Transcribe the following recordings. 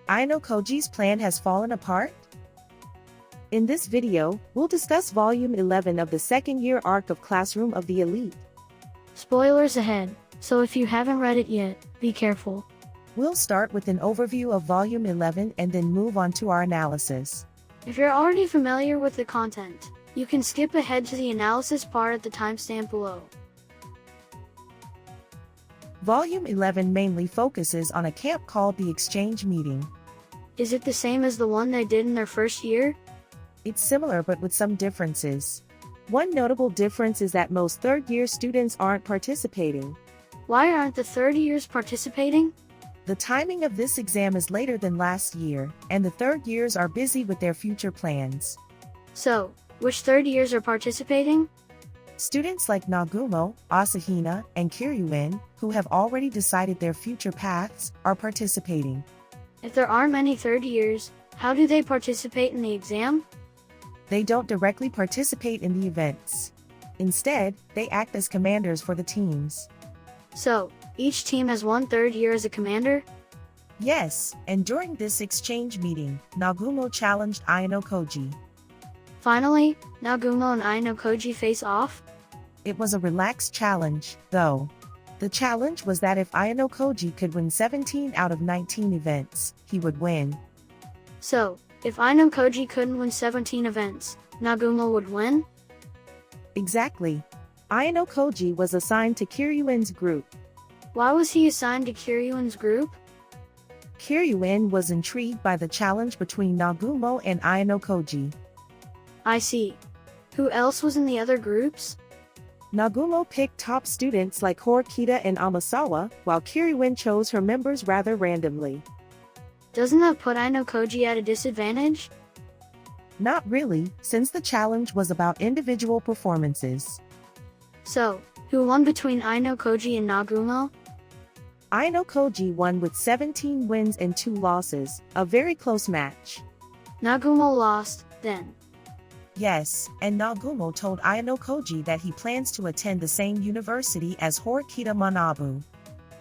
Ayanokoji's plan has fallen apart? In this video, we'll discuss Volume 11 of the second-year arc of Classroom of the Elite. Spoilers ahead, so if you haven't read it yet, be careful. We'll start with an overview of Volume 11 and then move on to our analysis. If you're already familiar with the content, you can skip ahead to the analysis part at the timestamp below. Volume 11 mainly focuses on a camp called the Exchange Meeting. Is it the same as the one they did in their first year? It's similar but with some differences. One notable difference is that most third-year students aren't participating. Why aren't the third years participating? The timing of this exam is later than last year, and the third years are busy with their future plans. So, which third years are participating? Students like Nagumo, Asahina, and Kiryuin, who have already decided their future paths, are participating. If there aren't many third years, how do they participate in the exam? They don't directly participate in the events. Instead, they act as commanders for the teams. So, each team has one third year as a commander? Yes, and during this exchange meeting, Nagumo challenged Ayanokoji. Finally, Nagumo and Ayanokoji face off? It was a relaxed challenge, though. The challenge was that if Ayanokoji could win 17 out of 19 events, he would win. So, if Ayanokoji couldn't win 17 events, Nagumo would win? Exactly. Ayanokoji was assigned to Kiryuin's group. Why was he assigned to Kiryuin's group? Kiryuin was intrigued by the challenge between Nagumo and Ayanokoji. I see. Who else was in the other groups? Nagumo picked top students like Horikita and Amasawa, while Kiryuin chose her members rather randomly. Doesn't that put Ayanokoji at a disadvantage? Not really, since the challenge was about individual performances. So, who won between Ayanokoji and Nagumo? Ayanokoji won with 17 wins and 2 losses, a very close match. Nagumo lost, then. Yes, and Nagumo told Ayanokoji that he plans to attend the same university as Horikita Manabu.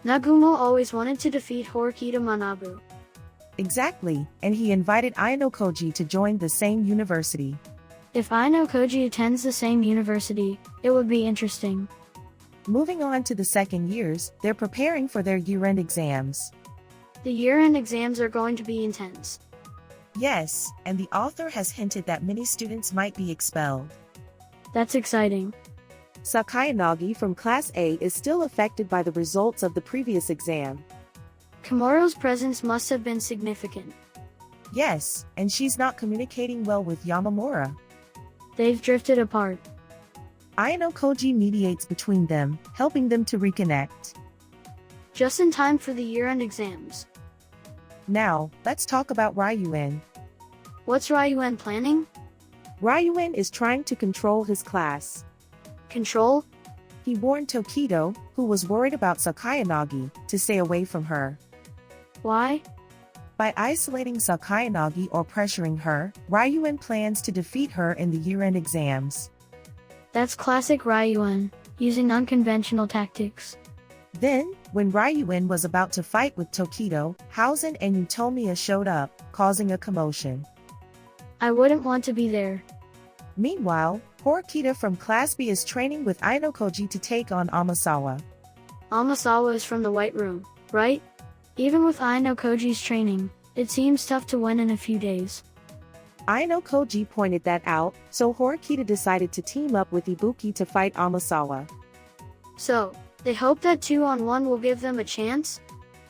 Nagumo always wanted to defeat Horikita Manabu. Exactly, and he invited Ayanokoji to join the same university. If Ayanokoji attends the same university, it would be interesting. Moving on to the second years, they're preparing for their year-end exams. The year-end exams are going to be intense. Yes, and the author has hinted that many students might be expelled. That's exciting. Sakayanagi from Class A is still affected by the results of the previous exam. Komoro's presence must have been significant. Yes, and she's not communicating well with Yamamura. They've drifted apart. Ayanokoji mediates between them, helping them to reconnect. Just in time for the year-end exams. Now, let's talk about Ryuin. What's Ryuin planning? Ryuin is trying to control his class. Control? He warned Tokido, who was worried about Sakayanagi, to stay away from her. Why? By isolating Sakayanagi or pressuring her, Ryuin plans to defeat her in the year-end exams. That's classic Ryuin, using unconventional tactics. Then, when Ryuin was about to fight with Tokido, Housen and Utomiya showed up, causing a commotion. I wouldn't want to be there. Meanwhile, Horikita from Class B is training with Ayanokoji to take on Amasawa. Amasawa is from the White Room, right? Even with Ayanokoji's training, it seems tough to win in a few days. Ayanokoji pointed that out, so Horikita decided to team up with Ibuki to fight Amasawa. So, they hope that 2-on-1 will give them a chance?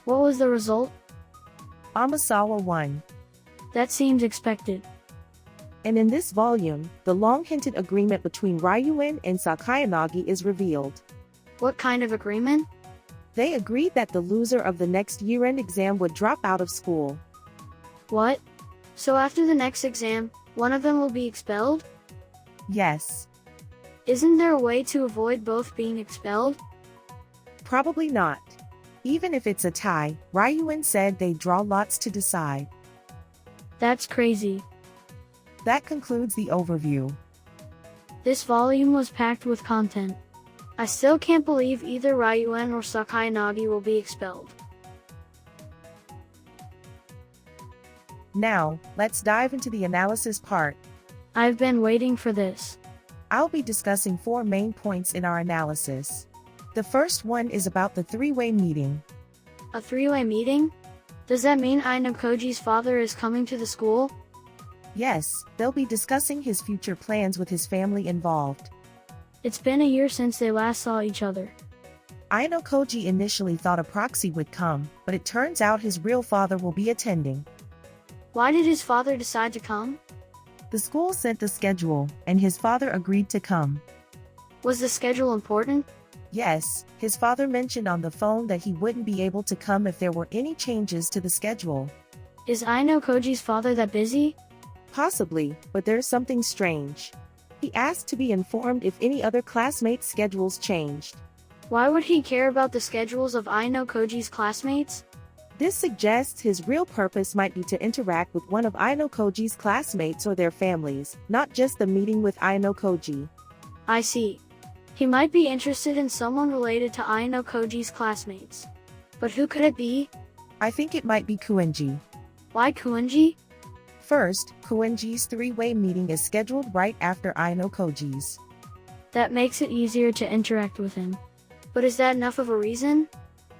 What was the result? Amasawa won. That seems expected. And in this volume, the long-hinted agreement between Ryuin and Sakayanagi is revealed. What kind of agreement? They agreed that the loser of the next year-end exam would drop out of school. What? So after the next exam, one of them will be expelled? Yes. Isn't there a way to avoid both being expelled? Probably not. Even if it's a tie, Ryuin said they'd draw lots to decide. That's crazy. That concludes the overview. This volume was packed with content. I still can't believe either Ryuin or Sakayanagi will be expelled. Now, let's dive into the analysis part. I've been waiting for this. I'll be discussing 4 main points in our analysis. The first one is about the three-way meeting. A three-way meeting? Does that mean Ayanokoji's father is coming to the school? Yes, they'll be discussing his future plans with his family involved. It's been a year since they last saw each other. Ayanokoji initially thought a proxy would come, but it turns out his real father will be attending. Why did his father decide to come? The school sent the schedule, and his father agreed to come. Was the schedule important? Yes, his father mentioned on the phone that he wouldn't be able to come if there were any changes to the schedule. Is Ayanokoji's father that busy? Possibly, but there's something strange. He asked to be informed if any other classmates' schedules changed. Why would he care about the schedules of Ayanokoji's classmates? This suggests his real purpose might be to interact with one of Ayanokoji's classmates or their families, not just the meeting with Ayanokoji. I see. He might be interested in someone related to Ayanokoji's classmates. But who could it be? I think it might be Kuenji. Why Kuenji? First, Kuenji's three-way meeting is scheduled right after Ayanokoji's. That makes it easier to interact with him. But is that enough of a reason?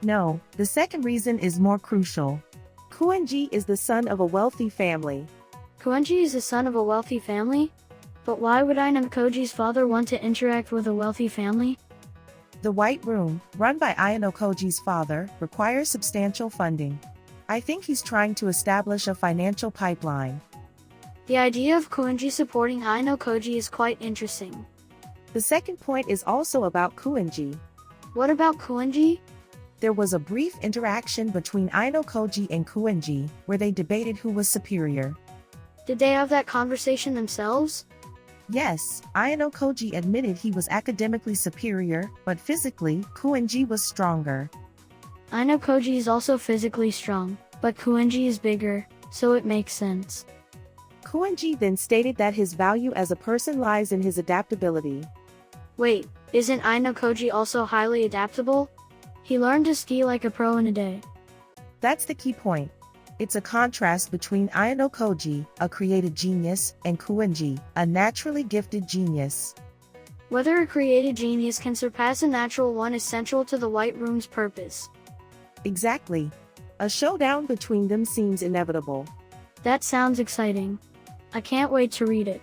No, the second reason is more crucial. Kuenji is the son of a wealthy family. Kuenji is the son of a wealthy family? But why would Ayanokoji's father want to interact with a wealthy family? The White Room, run by Ayanokoji's father, requires substantial funding. I think he's trying to establish a financial pipeline. The idea of Kuenji supporting Ayanokoji is quite interesting. The second point is also about Kuenji. What about Kuenji? There was a brief interaction between Ayanokoji and Kuenji, where they debated who was superior. Did they have that conversation themselves? Yes, Ayanokoji admitted he was academically superior, but physically, Kuenji was stronger. Ayanokoji is also physically strong, but Kuenji is bigger, so it makes sense. Kuenji then stated that his value as a person lies in his adaptability. Wait, isn't Ayanokoji also highly adaptable? He learned to ski like a pro in a day. That's the key point. It's a contrast between Ayanokoji, a creative genius, and Kuenji, a naturally gifted genius. Whether a creative genius can surpass a natural one is central to the White Room's purpose. Exactly. A showdown between them seems inevitable. That sounds exciting. I can't wait to read it.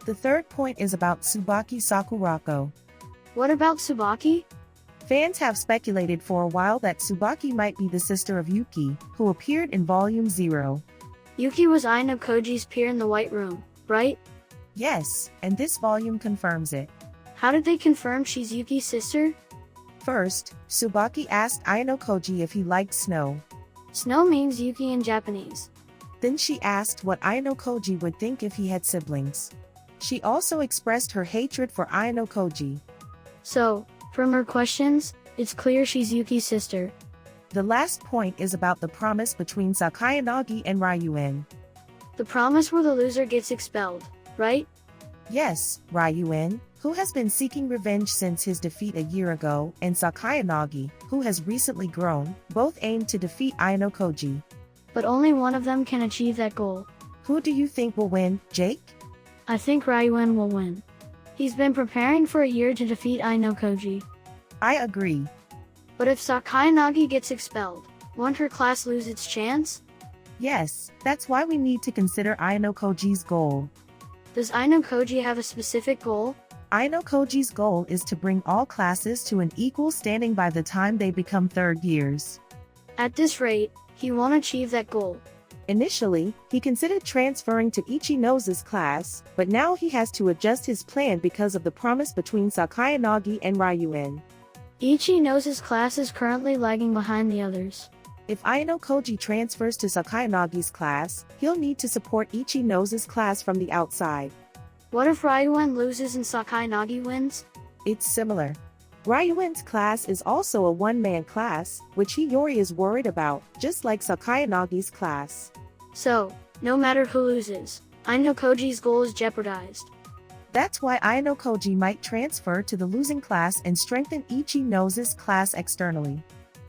The third point is about Tsubaki Sakurako. What about Tsubaki? Fans have speculated for a while that Tsubaki might be the sister of Yuki, who appeared in Volume 0. Yuki was Ayanokoji's peer in the White Room, right? Yes, and this volume confirms it. How did they confirm she's Yuki's sister? First, Tsubaki asked Ayanokoji if he liked snow. Snow means Yuki in Japanese. Then she asked what Ayanokoji would think if he had siblings. She also expressed her hatred for Ayanokoji. So, from her questions, it's clear she's Yuki's sister. The last point is about the promise between Sakayanagi and Ryuen. The promise where the loser gets expelled, right? Yes, Ryuen, who has been seeking revenge since his defeat a year ago, and Sakayanagi, who has recently grown, both aim to defeat Ayanokoji. But only one of them can achieve that goal. Who do you think will win, Jake? I think Ryuen will win. He's been preparing for a year to defeat Ayanokoji. I agree. But if Sakayanagi gets expelled, won't her class lose its chance? Yes, that's why we need to consider Ayanokoji's goal. Does Ayanokoji have a specific goal? Ayanokoji's goal is to bring all classes to an equal standing by the time they become third years. At this rate, he won't achieve that goal. Initially, he considered transferring to Ichinose's class, but now he has to adjust his plan because of the promise between Sakayanagi and Ryuen. Ichinose's class is currently lagging behind the others. If Ayanokoji transfers to Sakayanagi's class, he'll need to support Ichinose's class from the outside. What if Ryuen loses and Sakayanagi wins? It's similar. Ryuen's class is also a one-man class, which Hiyori is worried about, just like Sakayanagi's class. So, no matter who loses, Ayanokoji's goal is jeopardized. That's why Ayanokoji might transfer to the losing class and strengthen Ichinose's class externally.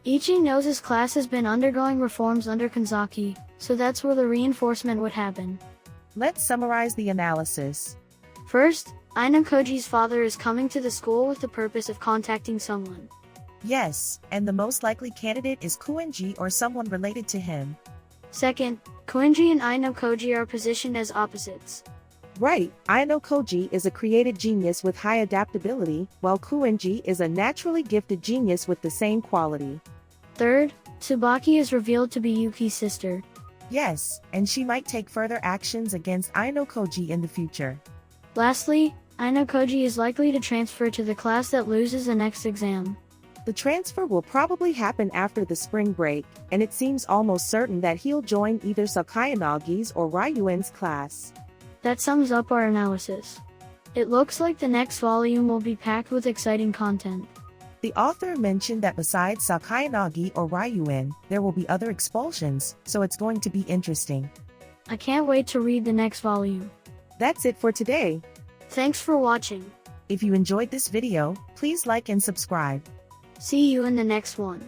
Ichi knows his class has been undergoing reforms under Kanzaki, so that's where the reinforcement would happen. Let's summarize the analysis. First, Ayanokoji's father is coming to the school with the purpose of contacting someone. Yes, and the most likely candidate is Koenji or someone related to him. Second, Koenji and Ayanokoji are positioned as opposites. Right, Ayanokoji is a creative genius with high adaptability, while Koenji is a naturally gifted genius with the same quality. Third, Tsubaki is revealed to be Yuki's sister. Yes, and she might take further actions against Ayanokoji in the future. Lastly, Ayanokoji is likely to transfer to the class that loses the next exam. The transfer will probably happen after the spring break, and it seems almost certain that he'll join either Sakayanagi's or Ryuen's class. That sums up our analysis. It looks like the next volume will be packed with exciting content. The author mentioned that besides Sakayanagi or Ryuen, there will be other expulsions, so it's going to be interesting. I can't wait to read the next volume. That's it for today. Thanks for watching. If you enjoyed this video, please like and subscribe. See you in the next one.